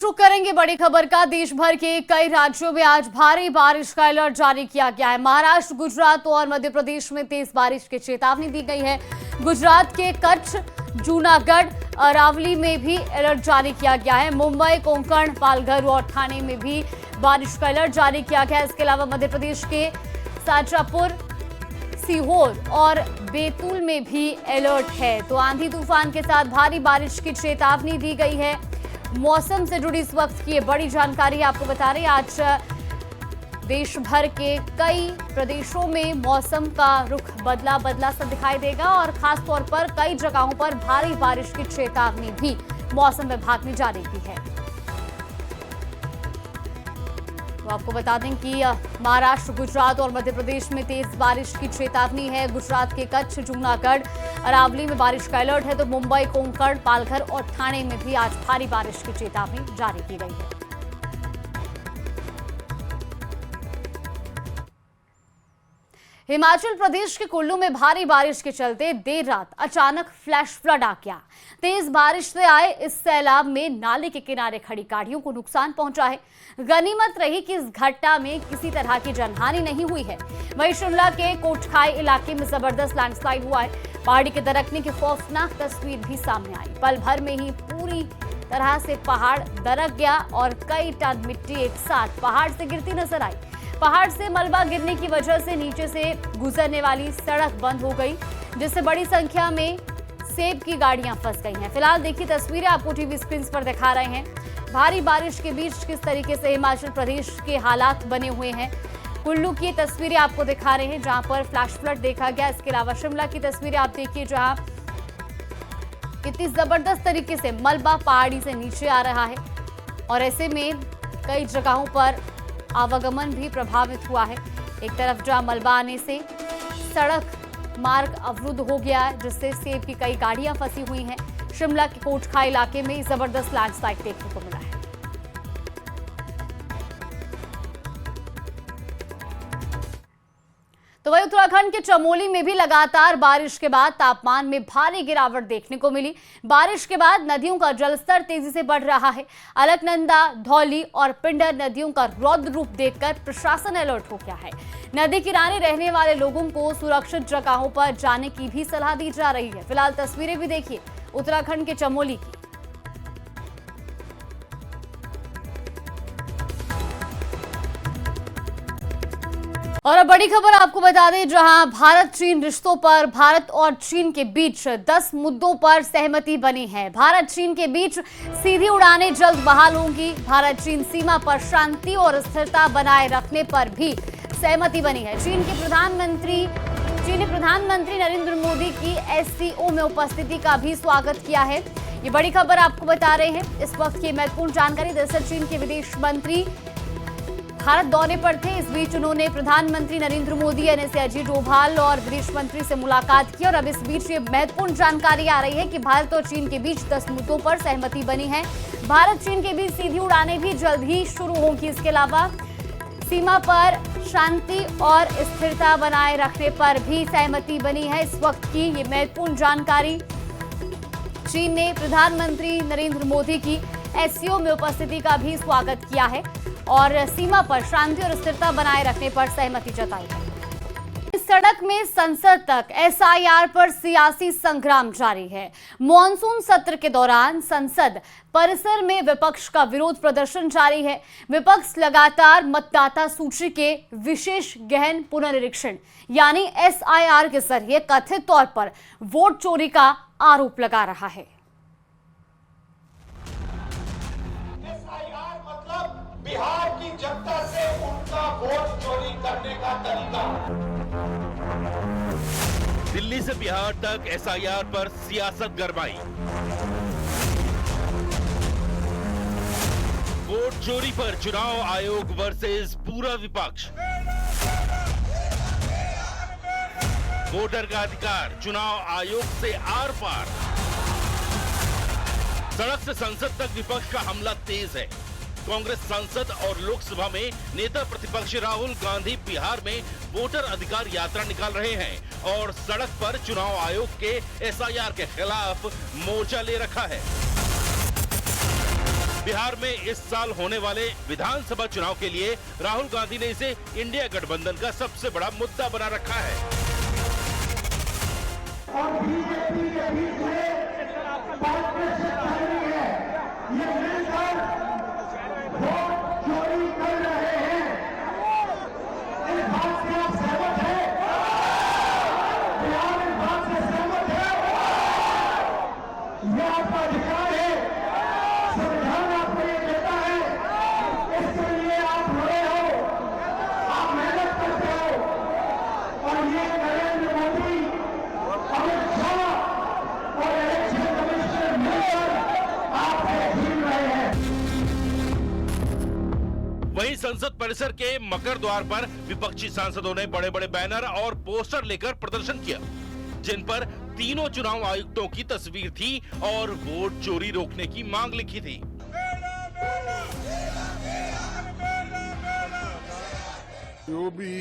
शुरू करेंगे बड़ी खबर का। देश भर के कई राज्यों में आज भारी बारिश का अलर्ट जारी किया गया है। महाराष्ट्र, गुजरात और मध्य प्रदेश में तेज बारिश की चेतावनी दी गई है। गुजरात के कच्छ, जूनागढ़, अरावली में भी अलर्ट जारी किया गया है। मुंबई, कोंकण, पालघर और ठाणे में भी बारिश का अलर्ट जारी किया गया है। इसके अलावा मध्य प्रदेश के शाजापुर, सीहोर और बैतूल में भी अलर्ट है। तो आंधी तूफान के साथ भारी बारिश की चेतावनी दी गई है। मौसम से जुड़ी इस वक्त की बड़ी जानकारी आपको बता रहे हैं। आज देश भर के कई प्रदेशों में मौसम का रुख बदला सा दिखाई देगा और खास तौर पर कई जगहों पर भारी बारिश की चेतावनी भी मौसम विभाग ने जारी की है। तो आपको बता दें कि महाराष्ट्र, गुजरात और मध्य प्रदेश में तेज बारिश की चेतावनी है। गुजरात के कच्छ, जूनागढ़, अरावली में बारिश का अलर्ट है। तो मुंबई, कोंकण, पालघर और ठाणे में भी आज भारी बारिश की चेतावनी जारी की गई है। हिमाचल प्रदेश के कुल्लू में भारी बारिश के चलते देर रात अचानक फ्लैश फ्लड आ गया। तेज बारिश से आए इस सैलाब में नाले के किनारे खड़ी गाड़ियों को नुकसान पहुंचा है। गनीमत रही कि इस घटना में किसी तरह की जनहानि नहीं हुई है। वहीं शिमला के कोटखाई इलाके में जबरदस्त लैंडस्लाइड हुआ है। पहाड़ी के दरकने की खौफनाक तस्वीर भी सामने आई। पल भर में ही पूरी तरह से पहाड़ दरक गया और कई टन मिट्टी एक साथ पहाड़ से गिरती नजर आई। पहाड़ से मलबा गिरने की वजह से नीचे से गुजरने वाली सड़क बंद हो गई, जिससे बड़ी संख्या में सेब की गाड़ियां फंस गई हैं। फिलहाल देखिए तस्वीरें आपको टीवी स्क्रीन पर दिखा रहे हैं। भारी बारिश के बीच किस तरीके से हिमाचल प्रदेश के हालात बने हुए हैं। कुल्लू की तस्वीरें आपको दिखा रहे हैं जहां पर फ्लैश फ्लड देखा गया। इसके अलावा शिमला की तस्वीरें आप देखिए जहां कितनी जबरदस्त तरीके से मलबा पहाड़ी से नीचे आ रहा है और ऐसे में कई जगहों पर आवागमन भी प्रभावित हुआ है। एक तरफ जहां मलबा आने से सड़क मार्ग अवरुद्ध हो गया है, जिससे सेब की कई गाड़ियां फंसी हुई हैं। शिमला के कोटखाई इलाके में जबरदस्त लैंडस्लाइड देखने को मिला है। तो वहीं उत्तराखंड के चमोली में भी लगातार बारिश के बाद तापमान में भारी गिरावट देखने को मिली। बारिश के बाद नदियों का जलस्तर तेजी से बढ़ रहा है। अलकनंदा, धौली और पिंडर नदियों का रौद्र रूप देखकर प्रशासन अलर्ट हो गया है। नदी किनारे रहने वाले लोगों को सुरक्षित जगहों पर जाने की भी सलाह दी जा रही है। फिलहाल तस्वीरें भी देखिए उत्तराखंड के चमोली की। और अब बड़ी खबर आपको बता दें, जहां भारत चीन रिश्तों पर भारत और चीन के बीच 10 मुद्दों पर सहमति बनी है। भारत चीन के बीच सीधी उड़ानें जल्द बहाल होंगी। भारत चीन सीमा पर शांति और स्थिरता बनाए रखने पर भी सहमति बनी है। चीन ने प्रधानमंत्री नरेंद्र मोदी की SCO में उपस्थिति का भी स्वागत किया है। ये बड़ी खबर आपको बता रहे हैं। इस वक्त की महत्वपूर्ण जानकारी। दरअसल चीन के विदेश मंत्री भारत दौरे पर थे। इस बीच उन्होंने प्रधानमंत्री नरेंद्र मोदी, NSA अजीत डोभाल और विदेश मंत्री से मुलाकात की। और अब इस बीच ये महत्वपूर्ण जानकारी आ रही है कि भारत और चीन के बीच 10 मुद्दों पर सहमति बनी है। भारत चीन के बीच सीधी उड़ानें भी जल्द ही शुरू होंगी। इसके अलावा सीमा पर शांति और स्थिरता बनाए रखने पर भी सहमति बनी है। इस वक्त की ये महत्वपूर्ण जानकारी। चीन ने प्रधानमंत्री नरेंद्र मोदी की SCO में उपस्थिति का भी स्वागत किया है और सीमा पर शांति और स्थिरता बनाए रखने पर सहमति जताई है। इस सड़क में संसद तक SIR पर सियासी संग्राम जारी है। मॉनसून सत्र के दौरान संसद परिसर में विपक्ष का विरोध प्रदर्शन जारी है। विपक्ष लगातार मतदाता सूची के विशेष गहन पुनर्निरीक्षण यानी SIR के जरिए कथित तौर पर वोट चोरी का आरोप लगा रहा है। बिहार की जनता से उनका वोट चोरी करने का तरीका। दिल्ली से बिहार तक SIR पर सियासत गरमाई। वोट चोरी पर चुनाव आयोग वर्सेस पूरा विपक्ष। वोटर का अधिकार चुनाव आयोग से आर पार। सड़क से संसद तक विपक्ष का हमला तेज है। कांग्रेस सांसद और लोकसभा में नेता प्रतिपक्ष राहुल गांधी बिहार में वोटर अधिकार यात्रा निकाल रहे हैं और सड़क पर चुनाव आयोग के SIR के खिलाफ मोर्चा ले रखा है। बिहार में इस साल होने वाले विधानसभा चुनाव के लिए राहुल गांधी ने इसे इंडिया गठबंधन का सबसे बड़ा मुद्दा बना रखा है। और बीजेपी के बीच में पार्टनरशिप चल रही है। ये मिलकर वोट चोरी कर रहे हैं। इस बात से आप सहमत हैं? बिहार इस बात से सहमत है? यह आपका अधिकार है, संविधान आपको ये देता है। इसके लिए आप लड़े हो, आप मेहनत करते हो और ये नरेंद्र मोदी, अमित शाह और इलेक्शन कमिश्नर मिलकर आपसे छीन रहे हैं। वहीं संसद परिसर के मकर द्वार पर विपक्षी सांसदों ने बड़े बड़े बैनर और पोस्टर लेकर प्रदर्शन किया, जिन पर तीनों चुनाव आयुक्तों की तस्वीर थी और वोट चोरी रोकने की मांग लिखी थी। जो भी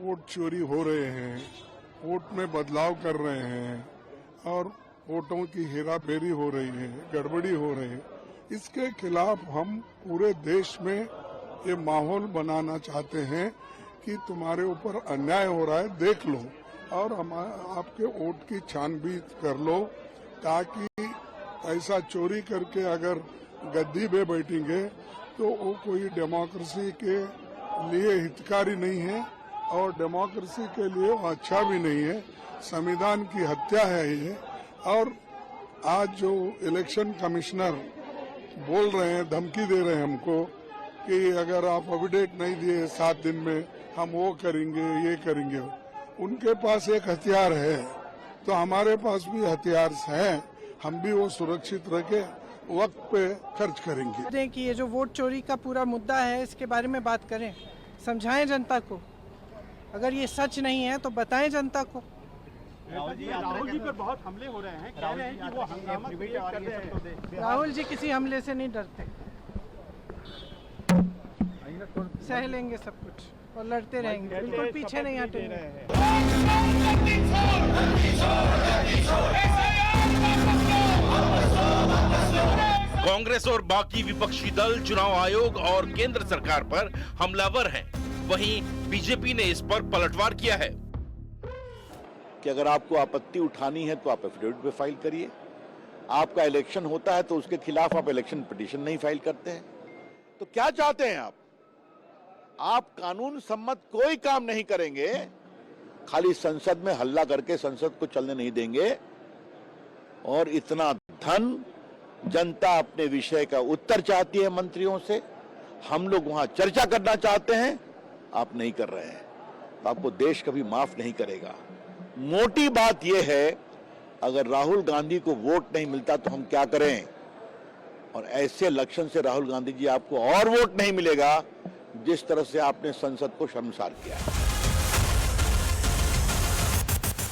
वोट चोरी हो रहे हैं, वोट में बदलाव कर रहे हैं और वोटों की हेराफेरी हो रही है, गड़बड़ी हो रही है, इसके खिलाफ हम पूरे देश में ये माहौल बनाना चाहते हैं कि तुम्हारे ऊपर अन्याय हो रहा है, देख लो और हम आपके वोट की छानबीन कर लो, ताकि ऐसा चोरी करके अगर गद्दी पे बैठेंगे तो वो कोई डेमोक्रेसी के लिए हितकारी नहीं है और डेमोक्रेसी के लिए वो अच्छा भी नहीं है। संविधान की हत्या है ये। और आज जो इलेक्शन कमिश्नर बोल रहे हैं, धमकी दे रहे हैं हमको कि अगर आप अपडेट नहीं दिए 7 दिन में हम वो करेंगे, ये करेंगे। उनके पास एक हथियार है तो हमारे पास भी हथियार हैं, हम भी वो सुरक्षित रखे वक्त पे खर्च करेंगे। कि ये जो वोट चोरी का पूरा मुद्दा है, इसके बारे में बात करें, समझाएं जनता को। अगर ये सच नहीं है तो बताएं जनता को। राहुल जी पर बहुत हमले हो रहे हैं, कह रहे हैं कि वो हंगामा क्रिएट कर रहे हैं। राहुल जी किसी हमले से नहीं डरते, सह लेंगे सब कुछ और लड़ते रहेंगे, बिल्कुल पीछे नहीं हटेंगे। कांग्रेस और बाकी विपक्षी दल चुनाव आयोग और केंद्र सरकार पर हमलावर हैं। वहीं बीजेपी ने इस पर पलटवार किया है कि अगर आपको आपत्ति उठानी है तो आप एफिडेविट पे फाइल करिए। आपका इलेक्शन होता है तो उसके खिलाफ आप इलेक्शन पिटीशन नहीं फाइल करते हैं। तो क्या चाहते हैं आप? आप कानून सम्मत कोई काम नहीं करेंगे, खाली संसद में हल्ला करके संसद को चलने नहीं देंगे। और इतना धन जनता अपने विषय का उत्तर चाहती है मंत्रियों से, हम लोग वहां चर्चा करना चाहते हैं, आप नहीं कर रहे हैं, तो आपको देश कभी माफ नहीं करेगा। मोटी बात यह है, अगर राहुल गांधी को वोट नहीं मिलता तो हम क्या करें? और ऐसे लक्षण से राहुल गांधी जी आपको और वोट नहीं मिलेगा जिस तरह से आपने संसद को शर्मसार किया।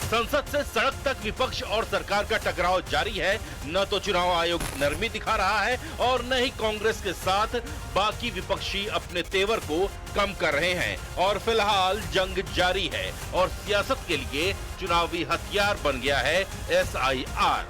संसद से सड़क तक विपक्ष और सरकार का टकराव जारी है। न तो चुनाव आयोग नरमी दिखा रहा है और न ही कांग्रेस के साथ बाकी विपक्षी अपने तेवर को कम कर रहे हैं। और फिलहाल जंग जारी है और सियासत के लिए चुनावी हथियार बन गया है SIR।